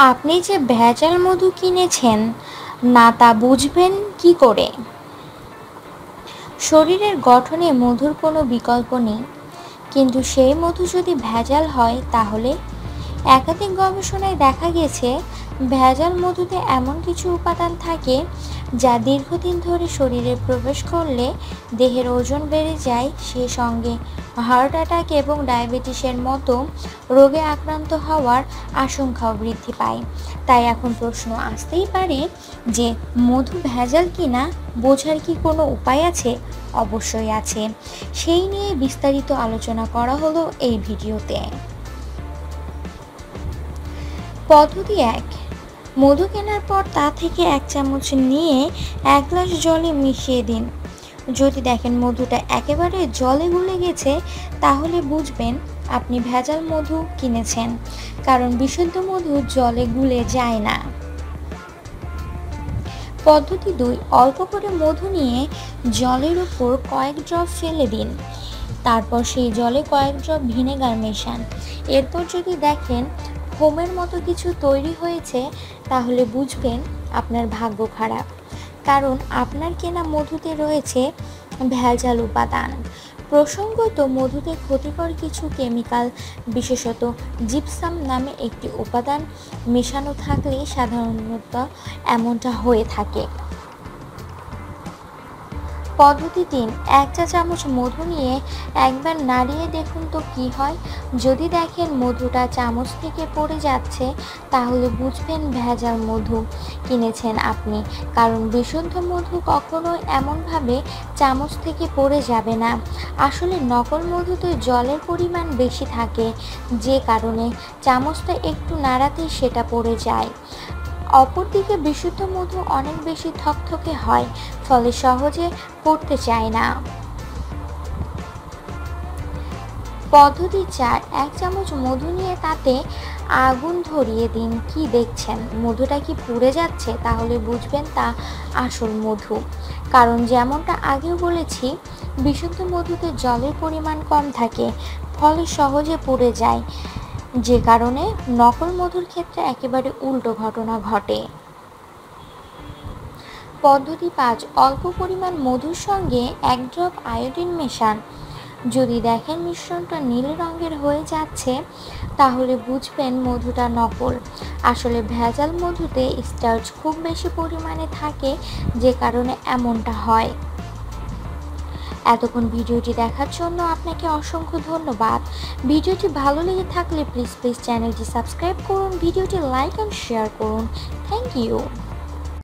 আপনি যে ভেজাল মধু কিনেছেন না তা বুঝবেন কি করে? শরীরের গঠনে মধুর কোনো বিকল্প নেই, কিন্তু সেই মধু যদি ভেজাল হয় তাহলে? একাধিক গবেষণায় দেখা গেছে ভেজাল মধুতে এমন কিছু উপাদান থাকে যা দীর্ঘদিন ধরে শরীরে প্রবেশ করলে দেহের ওজন বেড়ে যায়, সে সঙ্গে হার্ট অ্যাটাক এবং ডায়াবেটিসের মতো রোগে আক্রান্ত হওয়ার আশঙ্কাও বৃদ্ধি পায়। তাই এখন প্রশ্ন আসতেই পারে যে মধু ভেজাল কিনা বোঝার কি কোনো উপায় আছে? অবশ্যই আছে। সেই নিয়ে বিস্তারিত আলোচনা করা হলো এই ভিডিওতে। পদ্ধতি 1। মধু কেনার পর তা থেকে 1 চামচ নিয়ে 1 গ্লাস জলে মিশিয়ে দিন। যদি দেখেন মধুটা একেবারে জলে গুলে গেছে, তাহলে বুঝবেন আপনি ভেজাল মধু কিনেছেন, কারণ বিশুদ্ধ মধু জলে গুলে যায় না। পদ্ধতি 2। অল্প করে মধু নিয়ে জলের উপর কয়েক ড্রপ ফেলে দিন। তারপর সেই জলে কয়েক ড্রপ ভিনেগার মেশান। এরপর যদি দেখেন ফোমের মতো কিছু তৈরি হয়েছে, তাহলে বুঝবেন আপনার ভাগ্য খারাপ, কারণ আপনার কেনা মধুতে রয়েছে ভেজাল উপাদান। প্রসঙ্গত, মধুতে ক্ষতিকর কিছু কেমিক্যাল, বিশেষত জিপসাম নামে একটি উপাদান মেশানো থাকলে সাধারণত এমনটা হয়ে থাকে। পদ্ধতি 3। 1 চা চামচ মধু নিয়ে একবার নাড়িয়ে দেখুন তো কি হয়। যদি দেখেন মধুটা চামচ থেকে পড়ে যাচ্ছে, তাহলে বুঝবেন ভেজাল মধু কিনেছেন আপনি, কারণ বিশুদ্ধ মধু কখনোই এমনভাবে চামচ থেকে পড়ে যাবে না। আসলে নকল মধুতে জলের পরিমাণ বেশি থাকে, যে কারণে চামচটা একটু নাড়াতেই সেটা পড়ে যায়। অপরদিকে বিশুদ্ধ মধু অনেক বেশি থকথকে হয়, ফলে সহজে পড়তে চায় না। পদ্ধতি 4। 1 চামচ মধু নিয়ে তাতে আগুন ধরিয়ে দিন। কি দেখছেন? মধুটা কি পুড়ে যাচ্ছে? তাহলে বুঝবেন তা আসল মধু, কারণ যেমনটা আগেও বলেছি, বিশুদ্ধ মধুতে জলের পরিমাণ কম থাকে, ফলে সহজে পুড়ে যায়, যে কারণে নকল মধুর ক্ষেত্রে একেবারে উল্টো ঘটনা ঘটে। পদ্ধতি 5। অল্প পরিমাণ মধুর সঙ্গে 1 ড্রপ আয়োডিন মেশান। যদি দেখেন মিশ্রণটা নীল রঙের হয়ে যাচ্ছে, তাহলে বুঝবেন মধুটা নকল। আসলে ভেজাল মধুতে স্টার্চ খুব বেশি পরিমাণে থাকে, যে কারণে এমনটা হয়। এতক্ষণ ভিডিওটি দেখার জন্য আপনাকে অসংখ্য ধন্যবাদ। ভিডিওটি ভালো লেগে থাকলে প্লিজ চ্যানেলটি সাবস্ক্রাইব করুন, ভিডিওটি লাইক অ্যান্ড শেয়ার করুন। Thank you.